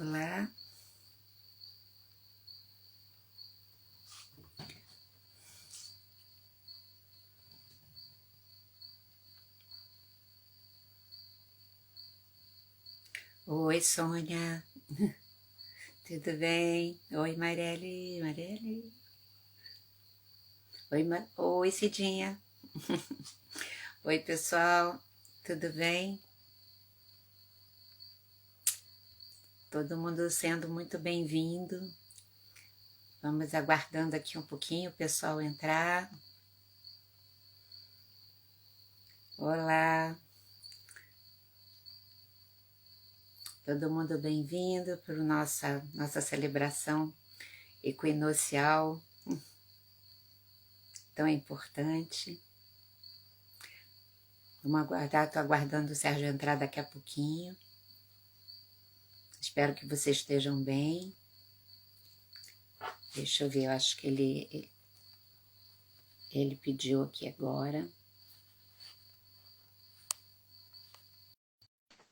Olá. Oi, Sônia. Tudo bem? Oi, Mareli. Mareli. Oi, Cidinha. Oi, pessoal. Tudo bem? Todo mundo sendo muito bem-vindo. Vamos aguardando aqui um pouquinho o pessoal entrar. Olá. Todo mundo bem-vindo para nossa celebração equinocial tão importante. Vamos aguardar, estou aguardando o Sérgio entrar daqui a pouquinho. Espero que vocês estejam bem. Deixa eu ver, eu acho que ele pediu aqui agora.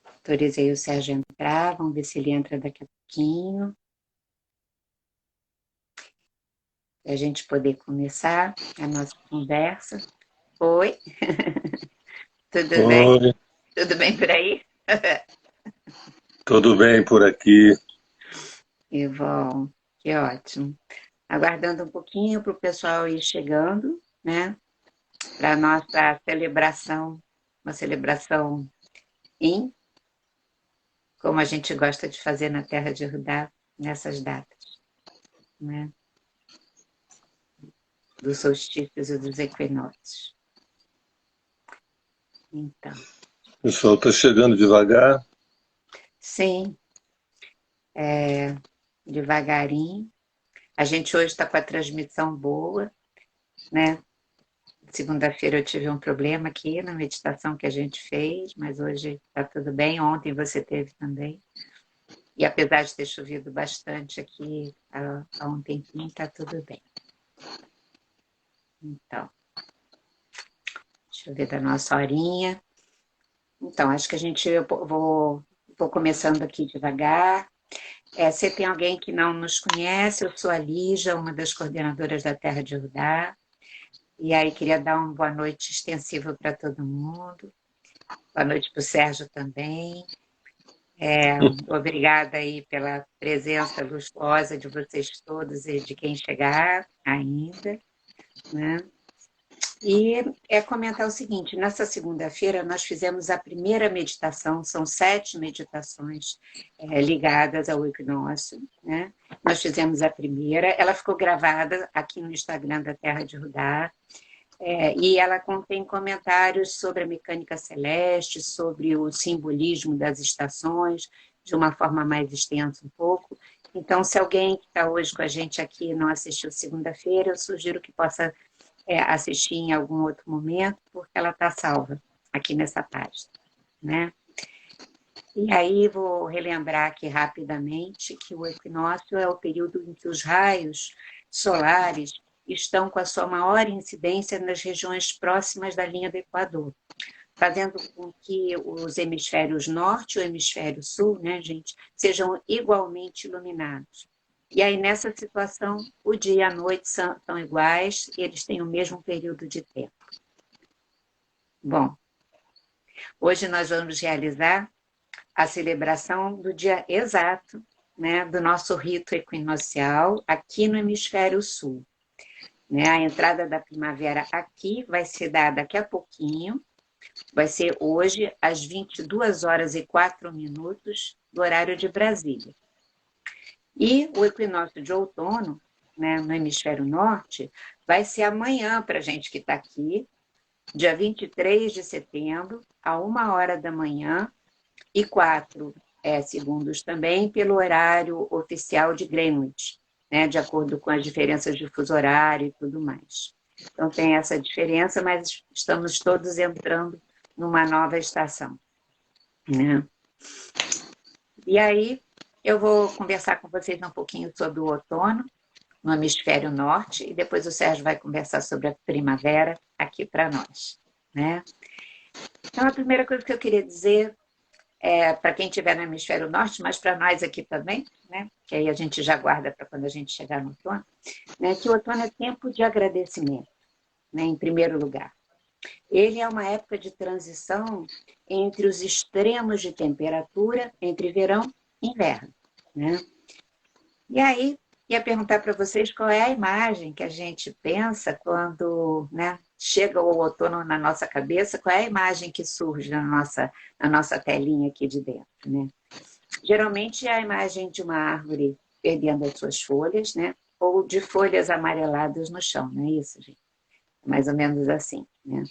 Autorizei o Sérgio a entrar, vamos ver se ele entra daqui a pouquinho. Para a gente poder começar a nossa conversa. Oi, tudo bem? Oi, Tudo bem por aí? tudo bem por aqui? E bom, que ótimo. Aguardando um pouquinho para o pessoal ir chegando, né? Para a nossa celebração, uma celebração em, como a gente gosta de fazer na Terra de Judá, nessas datas, né? Dos solstícios e dos equinócios. Então, O pessoal está chegando devagar. sim, devagarinho. A gente hoje está com a transmissão boa, né? Segunda-feira eu tive um problema aqui na meditação que a gente fez, mas hoje está tudo bem. Ontem você teve também. E apesar de ter chovido bastante aqui há um tempinho, está tudo bem. Então, deixa eu ver da nossa horinha. Então, acho que eu vou começando aqui devagar. Se tem alguém que não nos conhece, eu sou a Lígia, uma das coordenadoras da Terra de Judá. E aí queria dar uma boa noite extensiva para todo mundo. Boa noite para o Sérgio também. Obrigada aí pela presença luxuosa de vocês todos e de quem chegar ainda, né? E comentar o seguinte, nessa segunda-feira nós fizemos a primeira meditação, são 7 meditações ligadas ao equinócio, né? Nós fizemos a primeira, ela ficou gravada aqui no Instagram da Terra de Judá, e ela contém comentários sobre a mecânica celeste, sobre o simbolismo das estações, de uma forma mais extensa um pouco. Então, se alguém que está hoje com a gente aqui não assistiu segunda-feira, eu sugiro que possa assistir em algum outro momento, porque ela está salva aqui nessa página, né? E aí vou relembrar aqui rapidamente que o equinócio é o período em que os raios solares estão com a sua maior incidência nas regiões próximas da linha do Equador, fazendo com que os hemisférios norte e o hemisfério sul, né, gente, sejam igualmente iluminados. E aí, nessa situação, o dia e a noite são iguais, e eles têm o mesmo período de tempo. Bom, hoje nós vamos realizar a celebração do dia exato, né, do nosso rito equinocial aqui no hemisfério sul. Né? A entrada da primavera aqui vai ser dada daqui a pouquinho, vai ser hoje às 22h04 do horário de Brasília. E o equinócio de outono, né, no hemisfério norte, vai ser amanhã para a gente que está aqui, dia 23 de setembro, a 1h da manhã, e 4 segundos também pelo horário oficial de Greenwich, né, de acordo com as diferenças de fuso horário e tudo mais. Então tem essa diferença, mas estamos todos entrando numa nova estação, né? E aí eu vou conversar com vocês um pouquinho sobre o outono no hemisfério norte e depois o Sérgio vai conversar sobre a primavera aqui para nós, né? Então a primeira coisa que eu queria dizer para quem estiver no hemisfério norte, mas para nós aqui também, né? Que aí a gente já guarda para quando a gente chegar no outono, né? Que o outono é tempo de agradecimento, né? Em primeiro lugar. Ele é uma época de transição entre os extremos de temperatura, entre verão e inverno, né? E aí, ia perguntar para vocês qual é a imagem que a gente pensa quando, né, chega o outono na nossa cabeça, qual é a imagem que surge na nossa telinha aqui de dentro, né? Geralmente é a imagem de uma árvore perdendo as suas folhas, né? Ou de folhas amareladas no chão, não é isso, gente? Mais ou menos assim, né?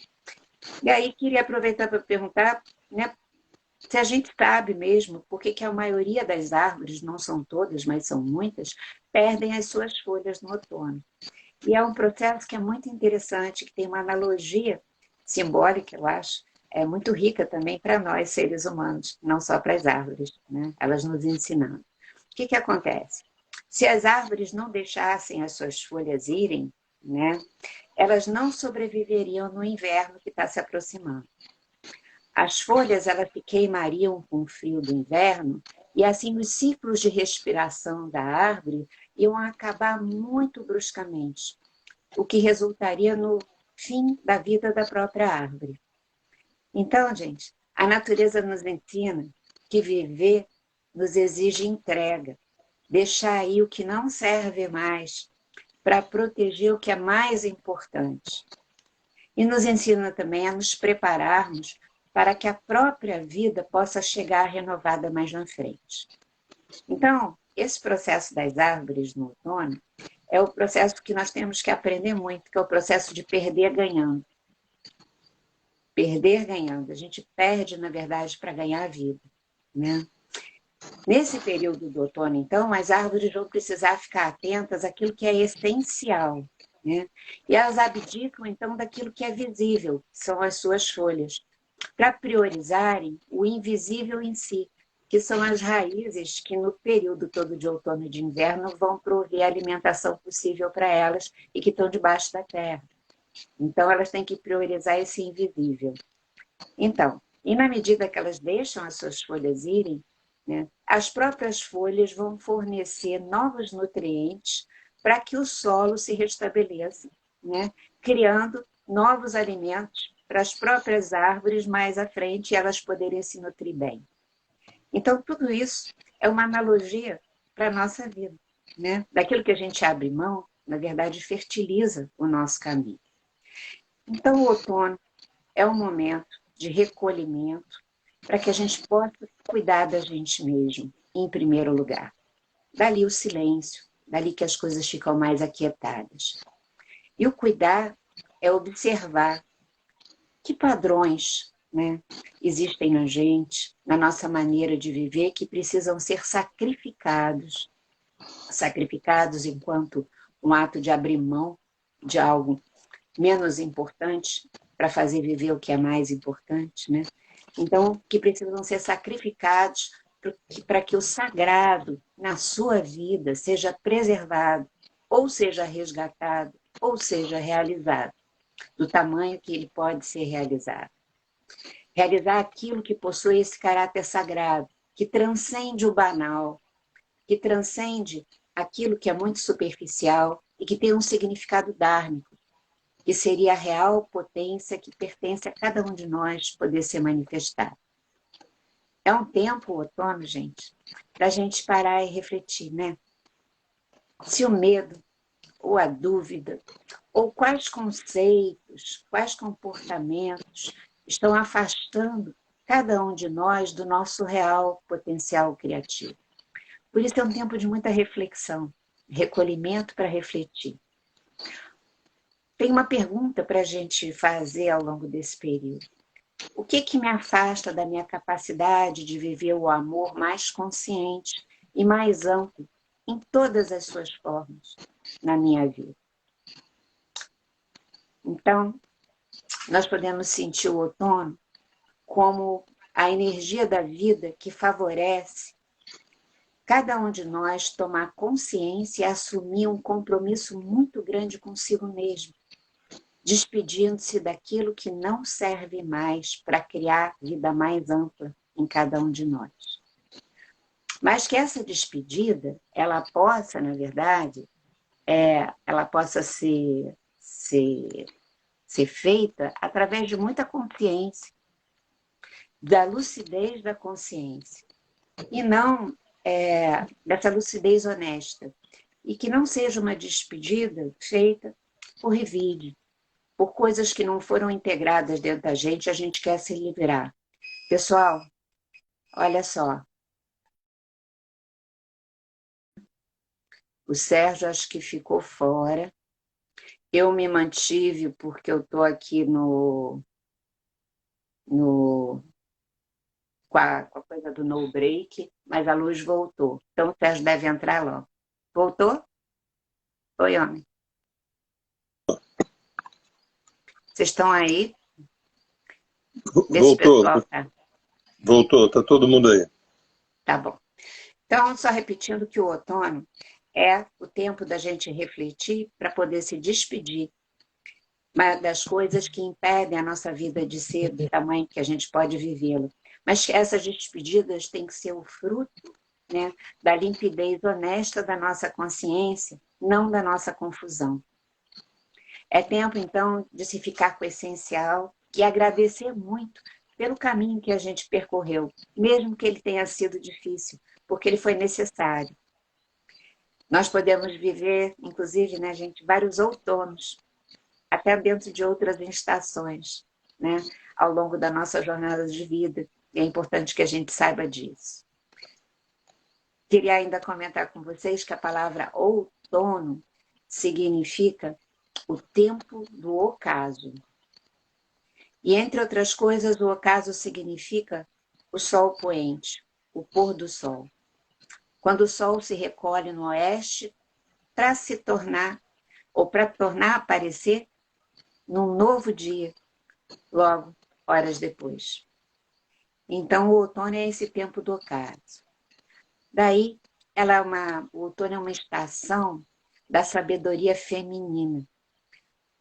E aí queria aproveitar para perguntar, né, se a gente sabe mesmo por que a maioria das árvores, não são todas, mas são muitas, perdem as suas folhas no outono. E é um processo que é muito interessante, que tem uma analogia simbólica, eu acho, é muito rica também para nós, seres humanos, não só para as árvores, né? Elas nos ensinando. O que acontece? Se as árvores não deixassem as suas folhas irem, né, elas não sobreviveriam no inverno que está se aproximando. As folhas elas se queimariam com o frio do inverno e assim os ciclos de respiração da árvore iam acabar muito bruscamente, o que resultaria no fim da vida da própria árvore. Então, gente, a natureza nos ensina que viver nos exige entrega, deixar aí o que não serve mais para proteger o que é mais importante. E nos ensina também a nos prepararmos para que a própria vida possa chegar renovada mais na frente. Então, esse processo das árvores no outono é o processo que nós temos que aprender muito, que é o processo de perder ganhando. Perder ganhando. A gente perde, na verdade, para ganhar a vida, né? Nesse período do outono, então, as árvores vão precisar ficar atentas àquilo que é essencial, né? E elas abdicam, então, daquilo que é visível, que são as suas folhas, para priorizarem o invisível em si, que são as raízes que no período todo de outono e de inverno vão prover a alimentação possível para elas e que estão debaixo da terra. Então, elas têm que priorizar esse invisível. Então, e na medida que elas deixam as suas folhas irem, né, as próprias folhas vão fornecer novos nutrientes para que o solo se restabeleça, né, criando novos alimentos para as próprias árvores mais à frente e elas poderem se nutrir bem. Então, tudo isso é uma analogia para a nossa vida, né? Daquilo que a gente abre mão, na verdade, fertiliza o nosso caminho. Então, o outono é um momento de recolhimento para que a gente possa cuidar da gente mesmo, em primeiro lugar. Dali o silêncio, dali que as coisas ficam mais aquietadas. E o cuidar é observar que padrões, né, existem na gente, na nossa maneira de viver, que precisam ser sacrificados. Sacrificados enquanto um ato de abrir mão de algo menos importante para fazer viver o que é mais importante, né? Então, que precisam ser sacrificados para que o sagrado na sua vida seja preservado, ou seja resgatado, ou seja realizado, do tamanho que ele pode ser realizado. Realizar aquilo que possui esse caráter sagrado, que transcende o banal, que transcende aquilo que é muito superficial e que tem um significado dármico, que seria a real potência que pertence a cada um de nós poder ser manifestado. É um tempo, o outono, gente, para a gente parar e refletir, né? Se o medo, ou a dúvida, ou quais conceitos, quais comportamentos estão afastando cada um de nós do nosso real potencial criativo. Por isso é um tempo de muita reflexão, recolhimento para refletir. Tem uma pergunta para a gente fazer ao longo desse período. O que me afasta da minha capacidade de viver o amor mais consciente e mais amplo em todas as suas formas na minha vida? Então, nós podemos sentir o outono como a energia da vida que favorece cada um de nós tomar consciência e assumir um compromisso muito grande consigo mesmo, despedindo-se daquilo que não serve mais para criar vida mais ampla em cada um de nós. Mas que essa despedida, ela possa, na verdade, ela possa ser feita através de muita consciência, da lucidez da consciência, e não dessa lucidez honesta, e que não seja uma despedida feita por revide, por coisas que não foram integradas dentro da gente, a gente quer se livrar. Pessoal, olha só, o Sérgio acho que ficou fora, eu me mantive porque eu estou aqui com a coisa do no break, mas a luz voltou. Então o Sérgio deve entrar logo. Voltou? Oi, homem. Vocês estão aí? Vê se o Voltou, pessoal tá. voltou, tá todo mundo aí. Tá bom. Então, só repetindo que o outono é o tempo da gente refletir para poder se despedir das coisas que impedem a nossa vida de ser do tamanho que a gente pode vivê-la. Mas essas despedidas têm que ser o fruto, né, da limpidez honesta da nossa consciência, não da nossa confusão. É tempo, então, de se ficar com o essencial e agradecer muito pelo caminho que a gente percorreu, mesmo que ele tenha sido difícil, porque ele foi necessário. Nós podemos viver, inclusive, né, gente, vários outonos, até dentro de outras estações, né, ao longo da nossa jornada de vida. E é importante que a gente saiba disso. Queria ainda comentar com vocês que a palavra outono significa o tempo do ocaso. E, entre outras coisas, o ocaso significa o sol poente, o pôr do sol. Quando o sol se recolhe no oeste para se tornar, ou para tornar a aparecer num novo dia, logo, horas depois. Então, o outono é esse tempo do ocaso. Daí, o outono é uma estação da sabedoria feminina.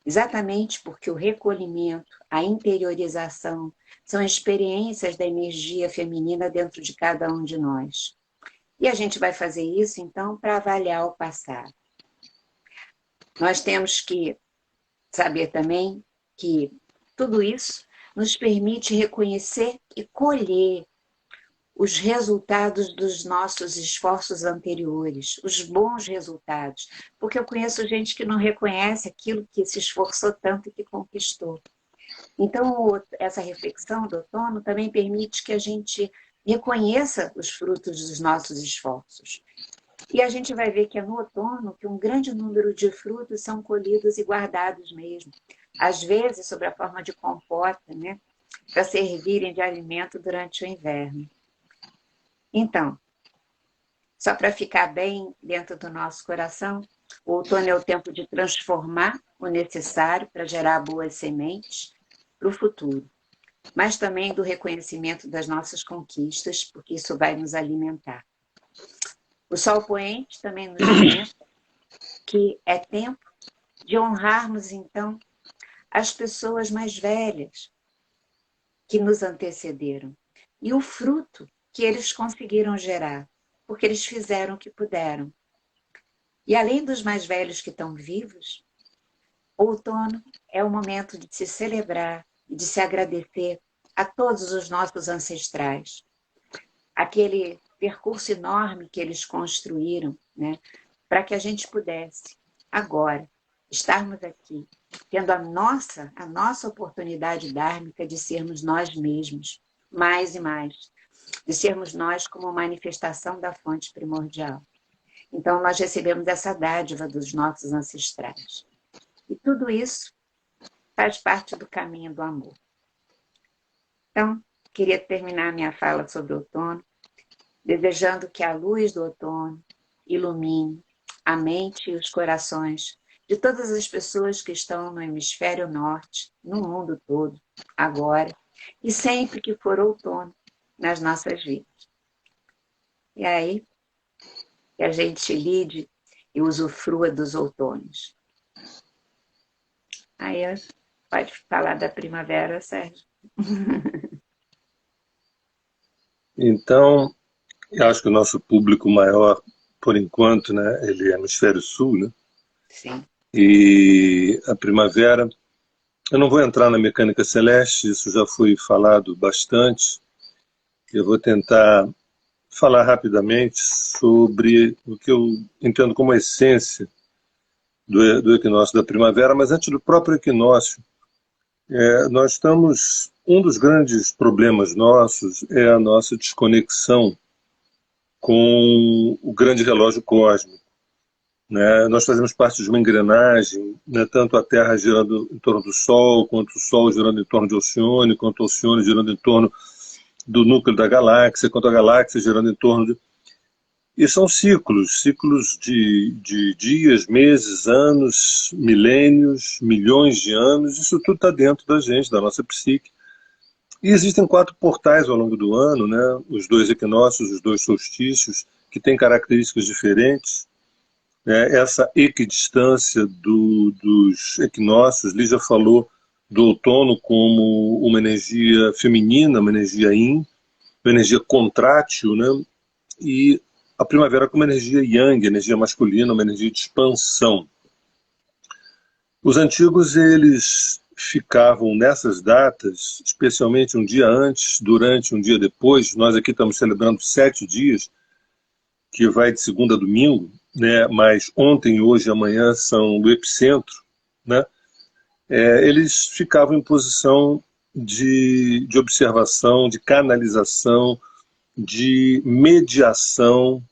Exatamente porque o recolhimento, a interiorização, são experiências da energia feminina dentro de cada um de nós. E a gente vai fazer isso, então, para avaliar o passado. Nós temos que saber também que tudo isso nos permite reconhecer e colher os resultados dos nossos esforços anteriores, os bons resultados, porque eu conheço gente que não reconhece aquilo que se esforçou tanto e que conquistou. Então, essa reflexão do outono também permite que a gente reconheça os frutos dos nossos esforços. E a gente vai ver que é no outono que um grande número de frutos são colhidos e guardados mesmo, às vezes sob a forma de compota, né, para servirem de alimento durante o inverno. Então, só para ficar bem dentro do nosso coração, o outono é o tempo de transformar o necessário para gerar boas sementes para o futuro, mas também do reconhecimento das nossas conquistas, porque isso vai nos alimentar. O sol poente também nos lembra que é tempo de honrarmos, então, as pessoas mais velhas que nos antecederam e o fruto que eles conseguiram gerar, porque eles fizeram o que puderam. E além dos mais velhos que estão vivos, o outono é o momento de se celebrar e de se agradecer a todos os nossos ancestrais. Aquele percurso enorme que eles construíram, né, para que a gente pudesse, agora, estarmos aqui, tendo a nossa oportunidade dármica de sermos nós mesmos, mais e mais, de sermos nós como manifestação da fonte primordial. Então, nós recebemos essa dádiva dos nossos ancestrais. E tudo isso faz parte do caminho do amor. Então, queria terminar minha fala sobre o outono, desejando que a luz do outono ilumine a mente e os corações de todas as pessoas que estão no hemisfério norte, no mundo todo, agora, e sempre que for outono nas nossas vidas. E aí, que a gente lide e usufrua dos outonos. Aí, pode falar da primavera, Sérgio? Então, eu acho que o nosso público maior, por enquanto, né, ele é hemisfério sul, né? Sim. E a primavera, eu não vou entrar na mecânica celeste, isso já foi falado bastante. Eu vou tentar falar rapidamente sobre o que eu entendo como a essência do equinócio da primavera, mas antes do próprio equinócio, nós estamos. Um dos grandes problemas nossos é a nossa desconexão com o grande relógio cósmico, né? Nós fazemos parte de uma engrenagem, né? Tanto a Terra girando em torno do Sol, quanto o Sol girando em torno de Alcione, quanto o Alcione girando em torno do núcleo da galáxia, quanto a galáxia girando em torno de... E são ciclos, ciclos de dias, meses, anos, milênios, milhões de anos, isso tudo está dentro da gente, da nossa psique. E existem 4 portais ao longo do ano, né? Os 2 equinócios, os 2 solstícios, que têm características diferentes. Essa equidistância dos equinócios, Lígia falou do outono como uma energia feminina, uma energia yin, uma energia contrátil, né? E a primavera como energia yang, energia masculina, uma energia de expansão. Os antigos, eles ficavam nessas datas, especialmente um dia antes, durante, um dia depois. Nós aqui estamos celebrando 7 dias, que vai de segunda a domingo, né? Mas ontem, hoje e amanhã são do epicentro, né? Eles ficavam em posição de observação, de canalização, de mediação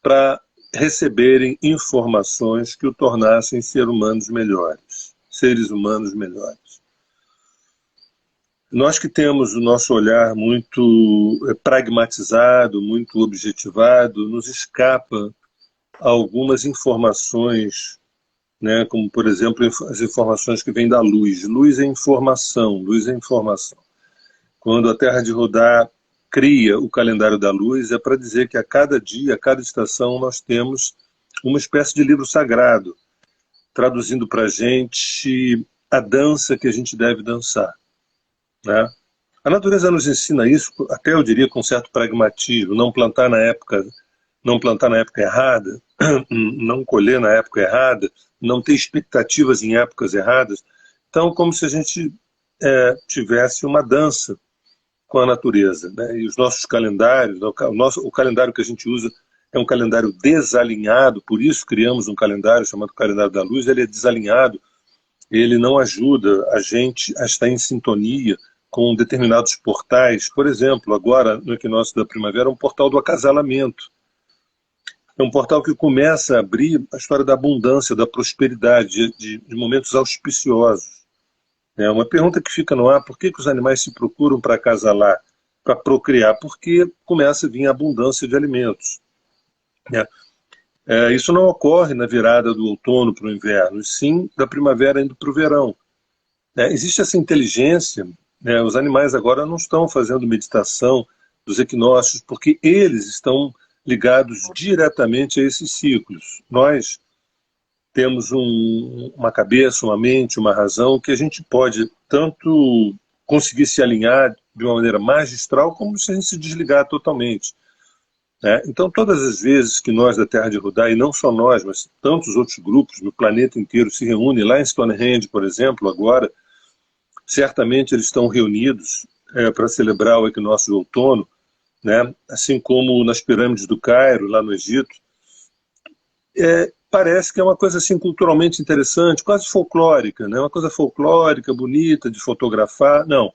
para receberem informações que o tornassem seres humanos melhores. Nós que temos o nosso olhar muito pragmatizado, muito objetivado, nos escapa algumas informações, né, como, por exemplo, as informações que vêm da luz. Luz é informação, luz é informação. Quando a Terra de Rodá cria o calendário da luz, é para dizer que a cada dia, a cada estação, nós temos uma espécie de livro sagrado, traduzindo para a gente a dança que a gente deve dançar, né? A natureza nos ensina isso, até eu diria com certo pragmatismo, não plantar na época errada, não colher na época errada, não ter expectativas em épocas erradas. Então, como se a gente tivesse uma dança com a natureza, né? E os nossos calendários, o calendário que a gente usa é um calendário desalinhado, por isso criamos um calendário chamado Calendário da Luz. Ele é desalinhado, ele não ajuda a gente a estar em sintonia com determinados portais. Por exemplo, agora no equinócio da primavera, um portal do acasalamento. É um portal que começa a abrir a história da abundância, da prosperidade, de momentos auspiciosos. Uma pergunta que fica no ar: por que os animais se procuram para acasalar, para procriar? Porque começa a vir a abundância de alimentos. Isso não ocorre na virada do outono para o inverno, e sim da primavera indo para o verão. Existe essa inteligência, os animais agora não estão fazendo meditação dos equinócios, porque eles estão ligados diretamente a esses ciclos. Nós temos uma cabeça, uma mente, uma razão, que a gente pode tanto conseguir se alinhar de uma maneira magistral, como se a gente se desligar totalmente. Então, todas as vezes que nós da Terra de Rodá, e não só nós, mas tantos outros grupos no planeta inteiro se reúnem, lá em Stonehenge, por exemplo, agora, certamente eles estão reunidos para celebrar o equinócio de outono, né? Assim como nas pirâmides do Cairo, lá no Egito. Parece que é uma coisa assim culturalmente interessante, quase folclórica, né? Uma coisa folclórica, bonita, de fotografar. Não,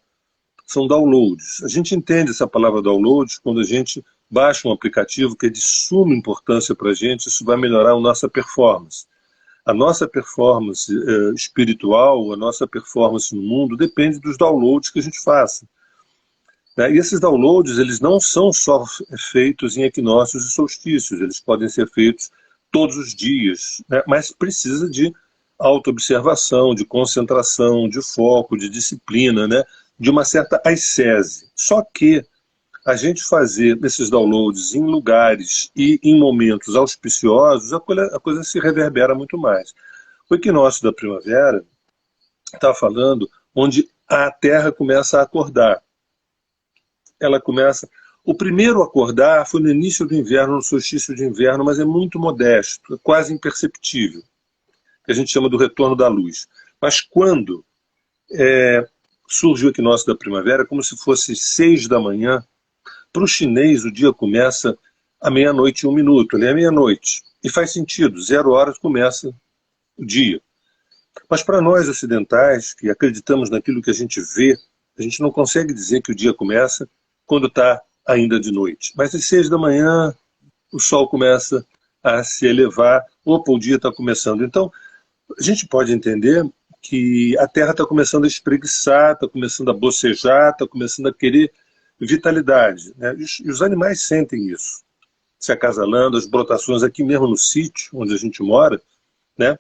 são downloads. A gente entende essa palavra downloads quando a gente baixa um aplicativo que é de suma importância para a gente. Isso vai melhorar a nossa performance. A nossa performance espiritual, a nossa performance no mundo depende dos downloads que a gente faça. E esses downloads, eles não são só feitos em equinócios e solstícios, eles podem ser feitos todos os dias, né? Mas precisa de autoobservação, de concentração, de foco, de disciplina, né? De uma certa ascese. Só que a gente fazer esses downloads em lugares e em momentos auspiciosos, a coisa se reverbera muito mais. O equinócio da primavera está falando onde a Terra começa a acordar. Ela começa, O primeiro a acordar foi no início do inverno, no solstício de inverno, mas é muito modesto, é quase imperceptível, que a gente chama do retorno da luz. Mas quando surge o equinócio da primavera, como se fosse 6 da manhã, para o chinês o dia começa à meia-noite e 1 minuto, ali é meia-noite. E faz sentido, 0 horas começa o dia. Mas para nós ocidentais, que acreditamos naquilo que a gente vê, a gente não consegue dizer que o dia começa quando está ainda de noite. Mas às 6 da manhã o sol começa a se elevar, opa, o dia está começando. Então, a gente pode entender que a Terra está começando a espreguiçar, está começando a bocejar, está começando a querer vitalidade, né? E os animais sentem isso, se acasalando, as brotações aqui mesmo no sítio onde a gente mora, né?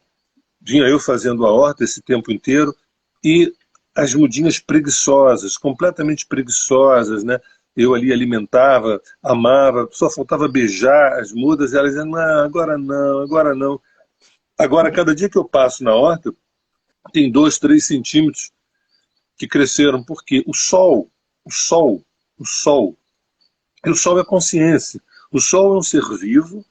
Vinha eu fazendo a horta esse tempo inteiro e as mudinhas preguiçosas, completamente preguiçosas, né? Eu ali alimentava, amava, só faltava beijar as mudas e elas diziam, não, agora não, agora não. Agora, cada dia que eu passo na horta, tem 2, 3 centímetros que cresceram, porque o sol, e o sol é consciência. O sol é um ser vivo,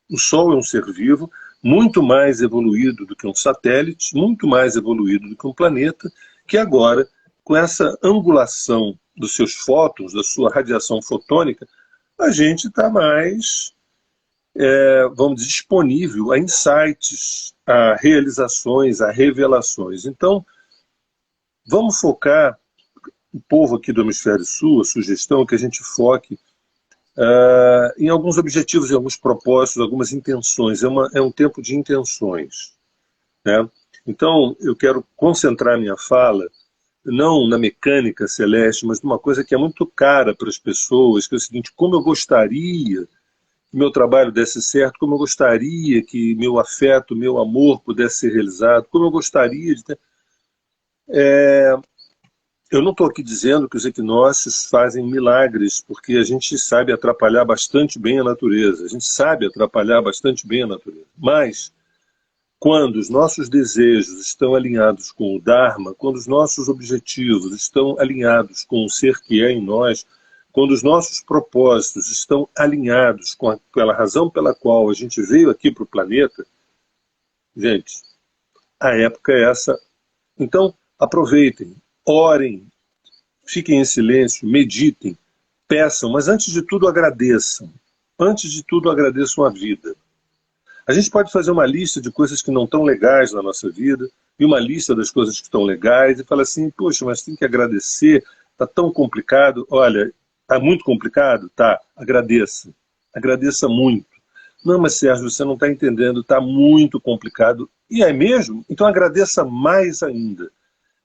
o sol é um ser vivo, muito mais evoluído do que um satélite, muito mais evoluído do que um planeta, que agora, com essa angulação dos seus fótons, da sua radiação fotônica, a gente está mais, vamos dizer, disponível a insights, a realizações, a revelações. Então, vamos focar, o povo aqui do Hemisfério Sul, a sugestão é que a gente foque em alguns objetivos, em alguns propósitos, algumas intenções. É um tempo de intenções, né? Então, eu quero concentrar minha fala não na mecânica celeste, mas numa coisa que é muito cara para as pessoas, que é o seguinte: como eu gostaria que meu trabalho desse certo, como eu gostaria que meu afeto, meu amor pudesse ser realizado, como eu gostaria de ter... Eu não estou aqui dizendo que os equinócios fazem milagres, porque a gente sabe atrapalhar bastante bem a natureza, a gente sabe atrapalhar bastante bem a natureza. Mas, quando os nossos desejos estão alinhados com o Dharma, quando os nossos objetivos estão alinhados com o ser que é em nós, quando os nossos propósitos estão alinhados com aquela razão pela qual a gente veio aqui para o planeta, gente, a época é essa. Então, aproveitem, orem, fiquem em silêncio, meditem, peçam, mas antes de tudo agradeçam. Antes de tudo agradeçam a vida. A gente pode fazer uma lista de coisas que não estão legais na nossa vida e uma lista das coisas que estão legais e falar assim, poxa, mas tem que agradecer, está tão complicado. Olha, está muito complicado? Tá, agradeça. Agradeça muito. Não, mas Sérgio, você não está entendendo, está muito complicado. E é mesmo? Então agradeça mais ainda.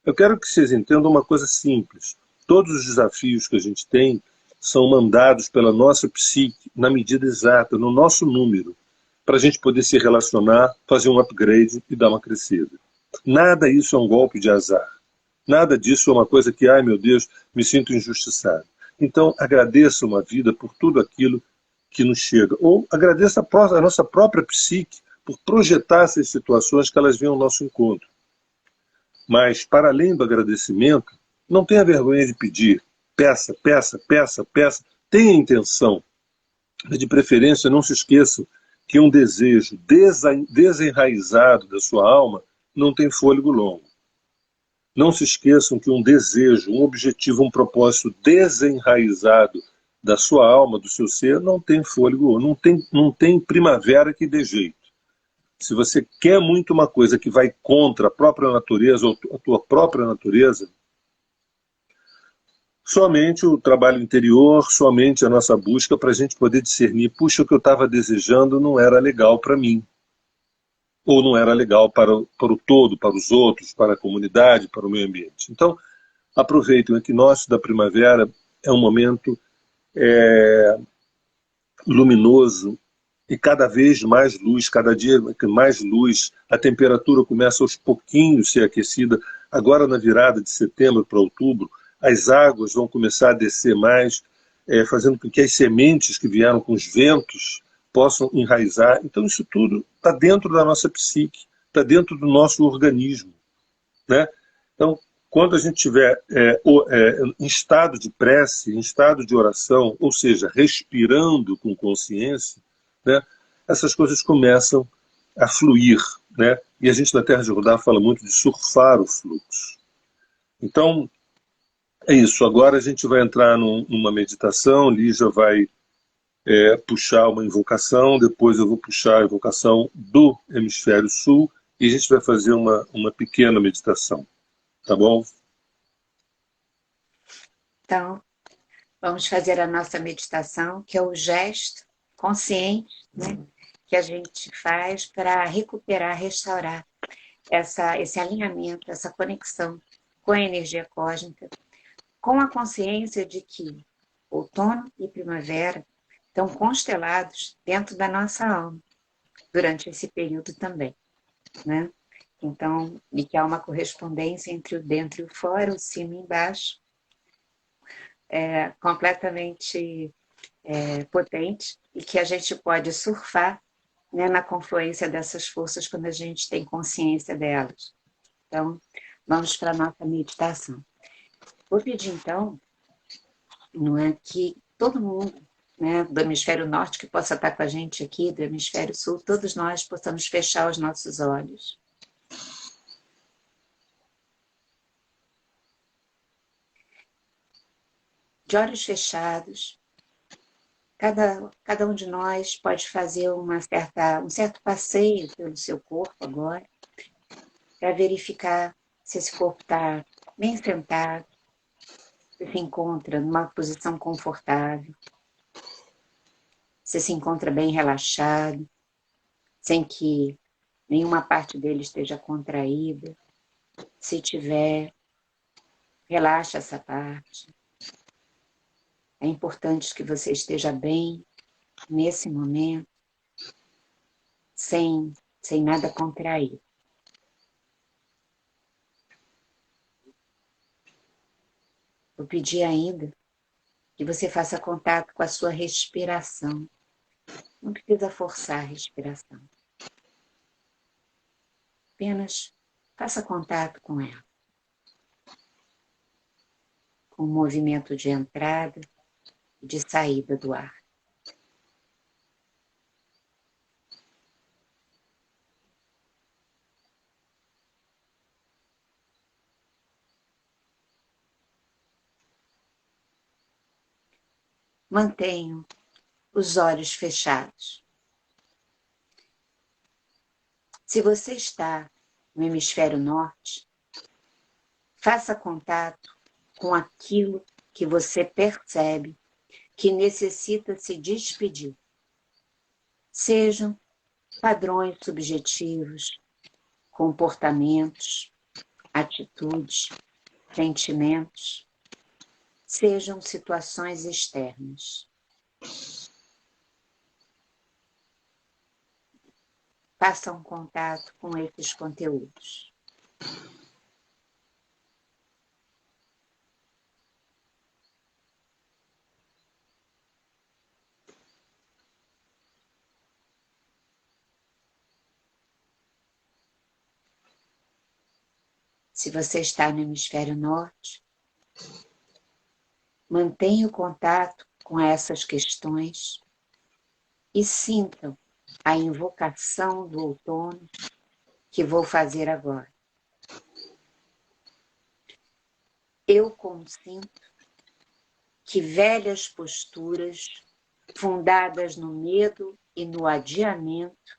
Eu quero que vocês entendam uma coisa simples. Todos os desafios que a gente tem são mandados pela nossa psique na medida exata, no nosso número, para a gente poder se relacionar, fazer um upgrade e dar uma crescida. Nada disso é um golpe de azar. Nada disso é uma coisa que, ai meu Deus, me sinto injustiçado. Então agradeça uma vida por tudo aquilo que nos chega. Ou agradeça a nossa própria psique por projetar essas situações que elas venham ao nosso encontro. Mas, para além do agradecimento, não tenha vergonha de pedir. Peça, peça, peça, peça. Tenha intenção. Mas, de preferência, não se esqueçam que um desejo desenraizado da sua alma não tem fôlego longo. Não se esqueçam que um desejo, um objetivo, um propósito desenraizado da sua alma, do seu ser, não tem fôlego, não tem primavera que dê jeito. Se você quer muito uma coisa que vai contra a própria natureza, ou a tua própria natureza, somente o trabalho interior, somente a nossa busca para a gente poder discernir, puxa, o que eu estava desejando não era legal para mim. Ou não era legal para o todo, para os outros, para a comunidade, para o meio ambiente. Então, aproveitem o equinócio da primavera, é um momento luminoso, e cada vez mais luz, cada dia mais luz, a temperatura começa aos pouquinhos a ser aquecida. Agora, na virada de setembro para outubro, as águas vão começar a descer mais, fazendo com que as sementes que vieram com os ventos possam enraizar. Então, isso tudo está dentro da nossa psique, está dentro do nosso organismo, né? Então, quando a gente estiver em estado de prece, em estado de oração, ou seja, respirando com consciência, né, essas coisas começam a fluir, né? E a gente na Terra de Judá fala muito de surfar o fluxo. Então, é isso. Agora a gente vai entrar numa meditação, Lígia vai puxar uma invocação, depois eu vou puxar a invocação do Hemisfério Sul e a gente vai fazer uma pequena meditação, tá bom? Então, vamos fazer a nossa meditação, que é o gesto consciente, né, que a gente faz para recuperar, restaurar esse alinhamento, essa conexão com a energia cósmica, com a consciência de que outono e primavera estão constelados dentro da nossa alma, durante esse período também, né? Então, e que há uma correspondência entre o dentro e o fora, o cima e embaixo, completamente potente, e que a gente pode surfar, né, na confluência dessas forças quando a gente tem consciência delas. Então, vamos para a nossa meditação. Vou pedir, então, não é, que todo mundo, né, do hemisfério norte que possa estar com a gente aqui, do hemisfério sul, todos nós possamos fechar os nossos olhos. De olhos fechados, cada um de nós pode fazer um certo passeio pelo seu corpo agora, para verificar se esse corpo está bem sentado, se encontra numa posição confortável, se encontra bem relaxado, sem que nenhuma parte dele esteja contraída. Se tiver, relaxa essa parte. É importante que você esteja bem nesse momento, sem nada contraído. Vou pedir ainda que você faça contato com a sua respiração. Não precisa forçar a respiração. Apenas faça contato com ela. Com o movimento de entrada e de saída do ar. Mantenham os olhos fechados. Se você está no hemisfério norte, faça contato com aquilo que você percebe que necessita se despedir. Sejam padrões subjetivos, comportamentos, atitudes, sentimentos, sejam situações externas. Façam contato com esses conteúdos. Se você está no hemisfério norte, mantenha o contato com essas questões e sintam a invocação do outono que vou fazer agora. Eu consinto que velhas posturas, fundadas no medo e no adiamento,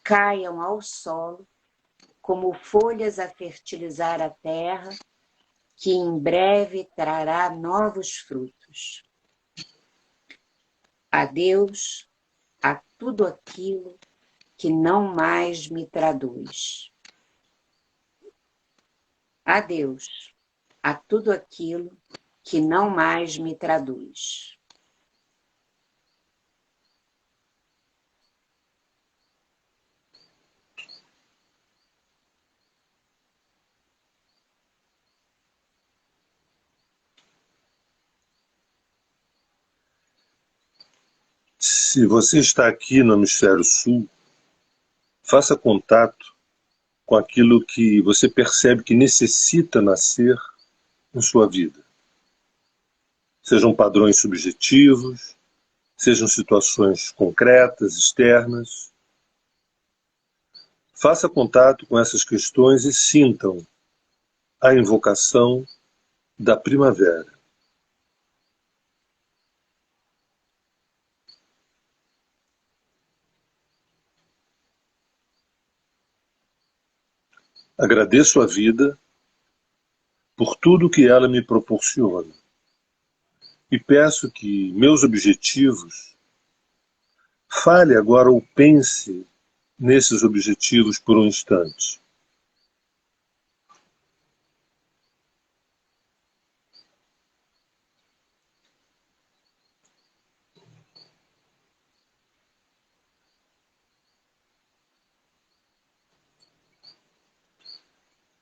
caiam ao solo como folhas a fertilizar a terra, que em breve trará novos frutos. Adeus a tudo aquilo que não mais me traduz. Adeus a tudo aquilo que não mais me traduz. Se você está aqui no hemisfério sul, faça contato com aquilo que você percebe que necessita nascer em sua vida. Sejam padrões subjetivos, sejam situações concretas, externas. Faça contato com essas questões e sintam a invocação da primavera. Agradeço a vida por tudo que ela me proporciona e peço que meus objetivos fale agora ou pense nesses objetivos por um instante.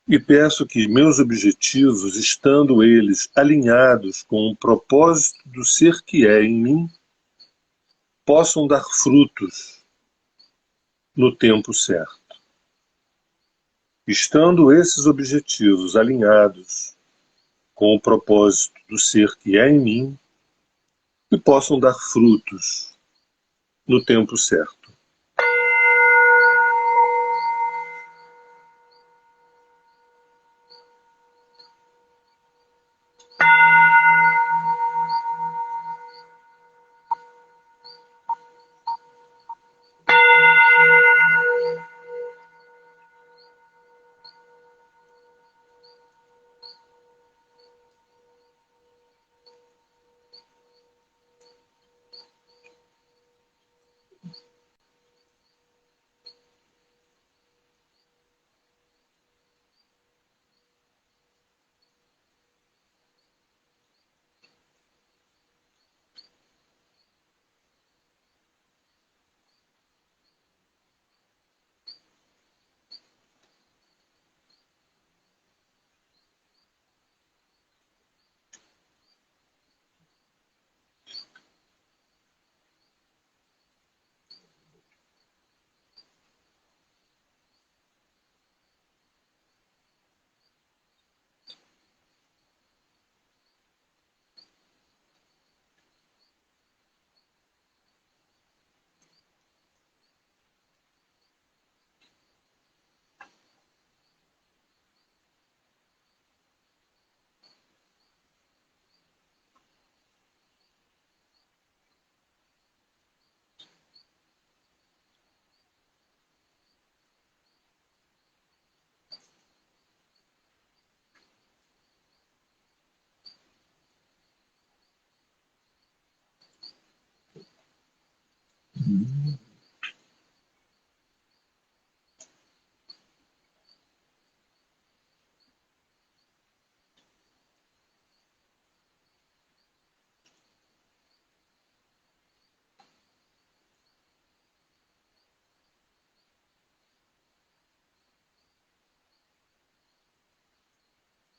E peço que meus objetivos, estando eles alinhados com o propósito do ser que é em mim, possam dar frutos no tempo certo. Estando esses objetivos alinhados com o propósito do ser que é em mim, que possam dar frutos no tempo certo.